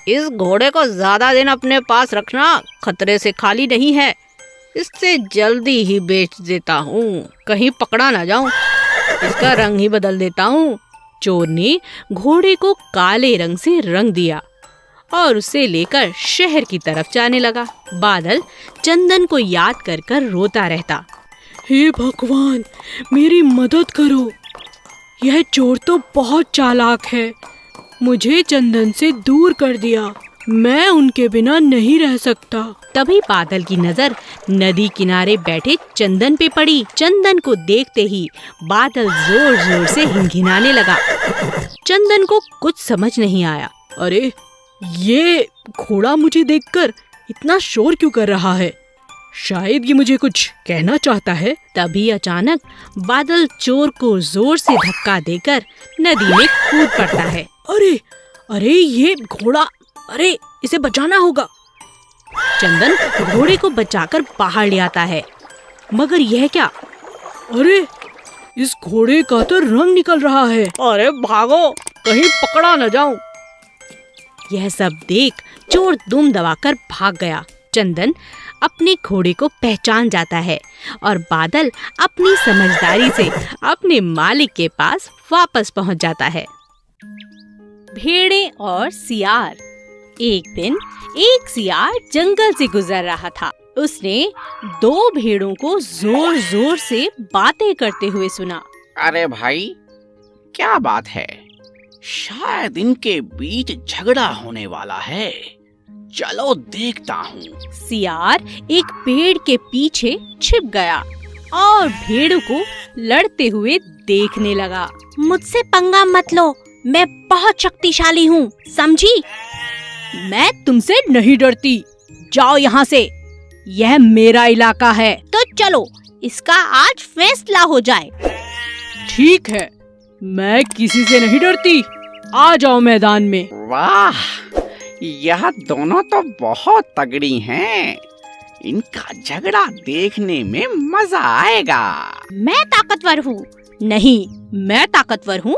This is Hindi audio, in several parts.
इस घोड़े को ज्यादा दिन अपने पास रखना खतरे से खाली नहीं है। इससे जल्दी ही बेच देता हूँ, कहीं पकड़ा ना जाऊं। इसका रंग ही बदल देता हूँ। चोर ने घोड़े को काले रंग से रंग दिया और उसे लेकर शहर की तरफ जाने लगा। बादल चंदन को याद कर कर रोता रहता। हे भगवान, मेरी मदद करो। यह चोर तो बहुत चालाक है, मुझे चंदन से दूर कर दिया। मैं उनके बिना नहीं रह सकता। तभी बादल की नजर नदी किनारे बैठे चंदन पे पड़ी। चंदन को देखते ही बादल जोर जोर से हिनहिनाने लगा। चंदन को कुछ समझ नहीं आया। अरे, ये घोड़ा मुझे देखकर इतना शोर क्यों कर रहा है? शायद ये मुझे कुछ कहना चाहता है। तभी अचानक बादल चोर को जोर से धक्का देकर नदी में कूद पड़ता है। अरे अरे, ये घोड़ा, अरे इसे बचाना होगा। चंदन घोड़े को बचाकर बाहर ले आता है, मगर यह क्या? अरे, इस घोड़े का तो रंग निकल रहा है। अरे भागो, कहीं पकड़ा न जाऊं। यह सब देख चोर दुम दबाकर भाग गया। चंदन अपने घोड़े को पहचान जाता है और बादल अपनी समझदारी से अपने मालिक के पास वापस पहुंच जाता है। भेड़ें और सियार। एक दिन एक सियार जंगल से गुजर रहा था। उसने दो भेड़ों को जोर जोर से बातें करते हुए सुना। अरे भाई, क्या बात है? शायद इनके बीच झगड़ा होने वाला है। चलो देखता हूँ। सियार एक पेड़ के पीछे छिप गया और भेड़ों को लड़ते हुए देखने लगा। मुझसे पंगा मत लो, मैं बहुत शक्तिशाली हूँ, समझी? मैं तुमसे नहीं डरती, जाओ यहाँ से, यह मेरा इलाका है। तो चलो इसका आज फैसला हो जाए। ठीक है, मैं किसी से नहीं डरती, आ जाओ मैदान में। वाह, यह दोनों तो बहुत तगड़ी हैं। इनका झगड़ा देखने में मजा आएगा। मैं ताकतवर हूँ। नहीं, मैं ताकतवर हूँ।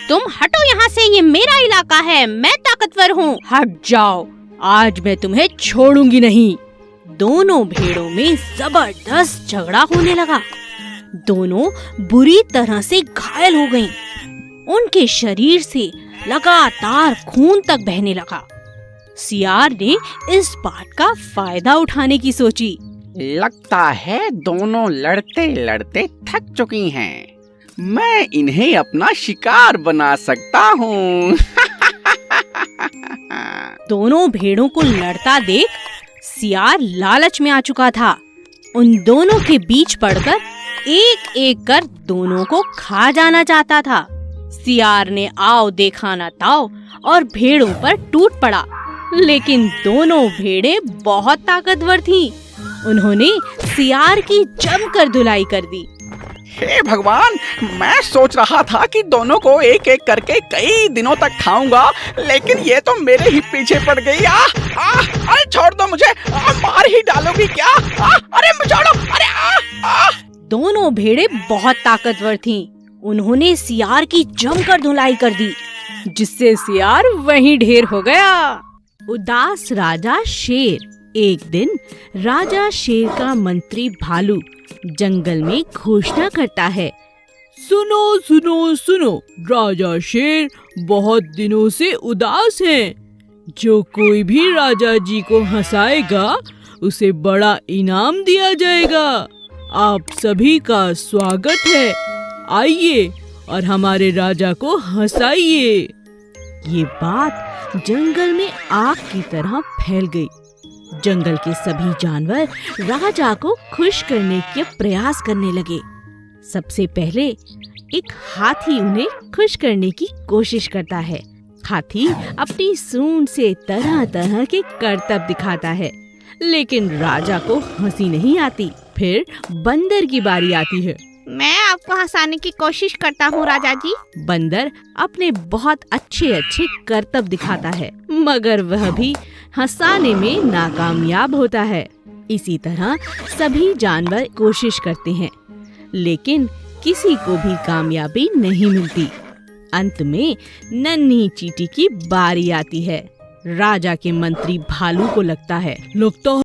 तुम हटो यहाँ से, ये मेरा इलाका है, मैं ताकतवर हूँ। हट जाओ, आज मैं तुम्हें छोड़ूंगी नहीं। दोनों भेड़ों में जबरदस्त झगड़ा होने लगा। दोनों बुरी तरह से घायल हो गईं। उनके शरीर से लगातार खून तक बहने लगा। सियार ने इस बात का फायदा उठाने की सोची। लगता है दोनों लड़ते लड़ते थक चुकी हैं। मैं इन्हें अपना शिकार बना सकता हूँ। दोनों भेड़ों को लड़ता देख सियार लालच में आ चुका था। उन दोनों के बीच पड़कर एक एक कर दोनों को खा जाना चाहता था। सियार ने आओ देखा ना ताओ और भेड़ों पर टूट पड़ा, लेकिन दोनों भेड़ें बहुत ताकतवर थीं। उन्होंने सियार की जमकर धुलाई कर दी। हे भगवान, मैं सोच रहा था कि दोनों को एक एक करके कई दिनों तक खाऊंगा, लेकिन ये तो मेरे ही पीछे पड़ गई। अरे छोड़ दो मुझे, मार ही डालोगी क्या? अरे छोड़ो, अरे दोनों भेड़ें बहुत ताकतवर थीं। उन्होंने सियार की जमकर धुलाई कर दी, जिससे सियार वहीं ढेर हो गया। उदास राजा शेर। एक दिन राजा शेर का मंत्री भालू जंगल में घोषणा करता है। सुनो सुनो सुनो, राजा शेर बहुत दिनों से उदास हैं। जो कोई भी राजा जी को हंसाएगा उसे बड़ा इनाम दिया जाएगा। आप सभी का स्वागत है, आइए और हमारे राजा को हंसाइए। ये बात जंगल में आग की तरह फैल गई। जंगल के सभी जानवर राजा को खुश करने के प्रयास करने लगे। सबसे पहले एक हाथी उन्हें खुश करने की कोशिश करता है। हाथी अपनी सूंड से तरह तरह के करतब दिखाता है, लेकिन राजा को हंसी नहीं आती। फिर बंदर की बारी आती है। मैं आपको हंसाने की कोशिश करता हूँ राजा जी। बंदर अपने बहुत अच्छे अच्छे करतब दिखाता है, मगर वह भी हंसाने में नाकामयाब होता है। इसी तरह सभी जानवर कोशिश करते हैं, लेकिन किसी को भी कामयाबी नहीं मिलती। अंत में नन्ही चींटी की बारी आती है। राजा के मंत्री भालू को लगता है। लगता